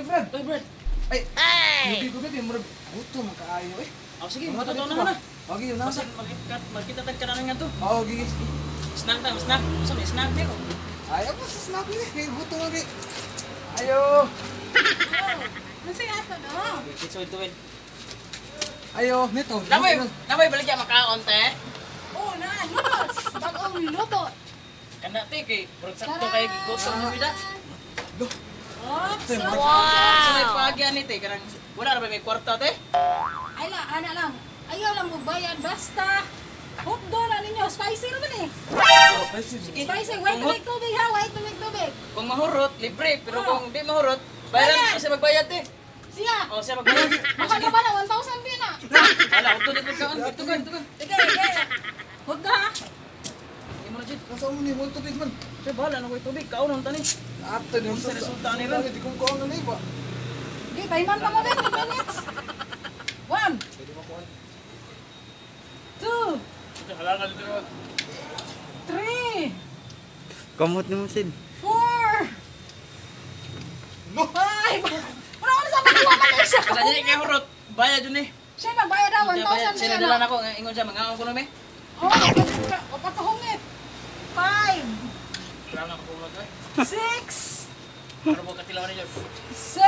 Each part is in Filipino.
Brad. Oy, Brad. Ay, gubi-gubi yung murag. Buto man kaayo eh. Oh, sige, matutunan na na. Okay, yun na. Kasi magkita tagka na nga to. Oo, gigis. Snack ta, snack. Sa may snack niyo. Ayaw ko sa snack ni. Kaya buto man rin. Ayaw. Masaya ato no? Ituwid. Ayaw, nito. Namoy balik ya makaon te. Oo na, lutos! Bagong luto! Kana te kay purog sakto kay gusto mo bida. Oops! Sa may paagyan ni te kanang wala na ba may kwarta te? Ay la, ana lang. Ayaw lang magbayad, basta. Hotdo na ninyo, spicy naman eh. Spicy, white tubig tubig ha, white tubig tubig. Kung mahurot, libre. Pero kung di mahurot, bayaran kasi magbayad te. Siya! O siya magbayad. Baka na ba na, 1,000 din na. Ala, ito dito kaon. Tugan. Sige, sige. Hotdo ha. Imo na jud. Nasa mo ni mo tubig man. Siya bahala na ko'y tubig. Kaunon tani. Ato din Sa resulta nila. Di kong kuha na ba. Di, taiman ka mo din, 10 minutes. 1, 2, Halal na dito. 3, Kamot ni mo, Sid. 4, 5. Wala ko na sa mga man siya. Kasi niya kay hurot, bayad yun eh. Siya nagbayad na, 1,000 Sila din dala na. na ko, ingon siya, mga ako na may. Oh, patahongit. 5, Wala na makulat ay. 6, Ano mo katilawan niyo? 7,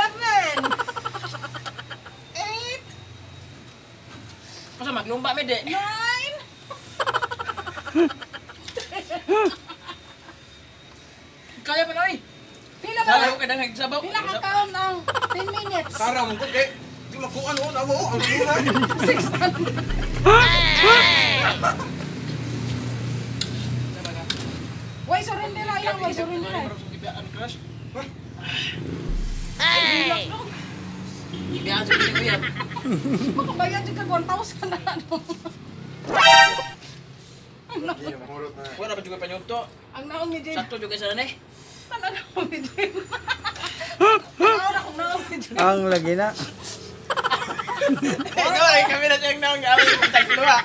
8, Masa maglumba mi de. 9. Kaya pa na ay. Pila Dala ba? ko kadang nagsabaw. Pila ka kaon ng 10 minutes. Kara mo ko kay. Di makuha no na mo. Ang mura. 600. Why surrender na yan? Why surrender na? Crush. Ay. Ibiyan sa ni kuya. Makabayad yung ka 1,000 na ano. Iya, mahurot na. Wala pa juga panyuto. Ang naong ni Jane. Sakto juga sa nanay. Ang naong ni Jane. Ang naong ni Jane. Ang lagi na. Ikaw ay kami na siyang naong gawin tagluwa.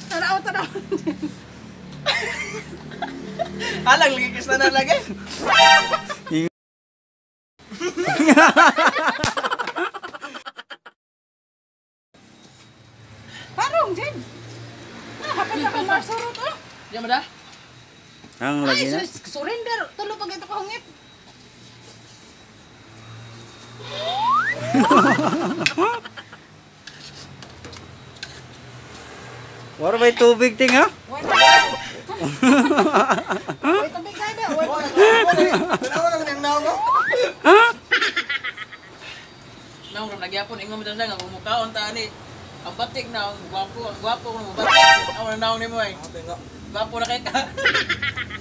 Tanaw. Alang lagi kisna na lagi. Parong Jane. Hapon na kang marsurot oh. Diyan mo da? Ang lagi na. Surrender. Tulo pag ito kahungit. Wala ba yung tubig ting ha? Wait, tubig kayo ba? Tanawa na nang naong ko. Naong ram nagyapon ingon mo dala nga kung mukaon ta ani. Ang batik na ang gwapo ko mo batik. Naong naong ni mo ay. Ate nga. Gwapo na kay ka.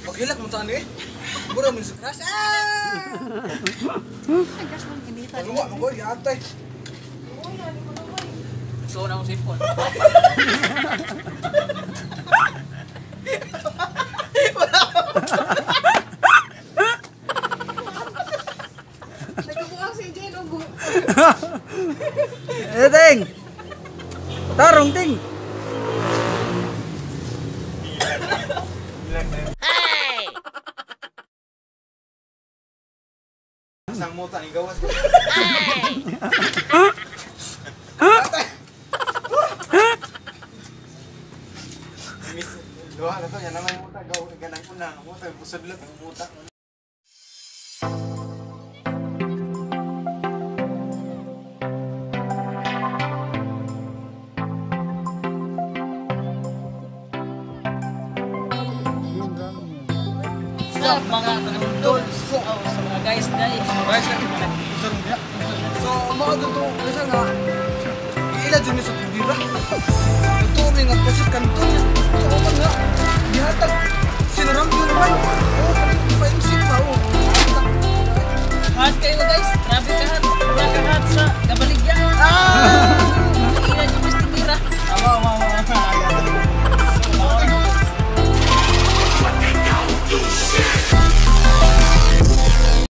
Paghilak mo taan eh. Bura mo sa crush. Nagkas mong kinita. Ano mo ko yatay. Uy, ano ko naman. So na mo sipon. Nagkabuang si Jane Ugo. Eh, ting! Tarong, ting! Sang mo tan gawas. Miss, doha na to yan naman mo ta gaw ganang unang mo ta busod lang ang muta. Sa mga kanundol. Sa mga guys. Busog niya. So mga ganto kasi nga ila din sa tibira. Ito ring ang pasit kanto. So man nga dihatag sinaram yun naman.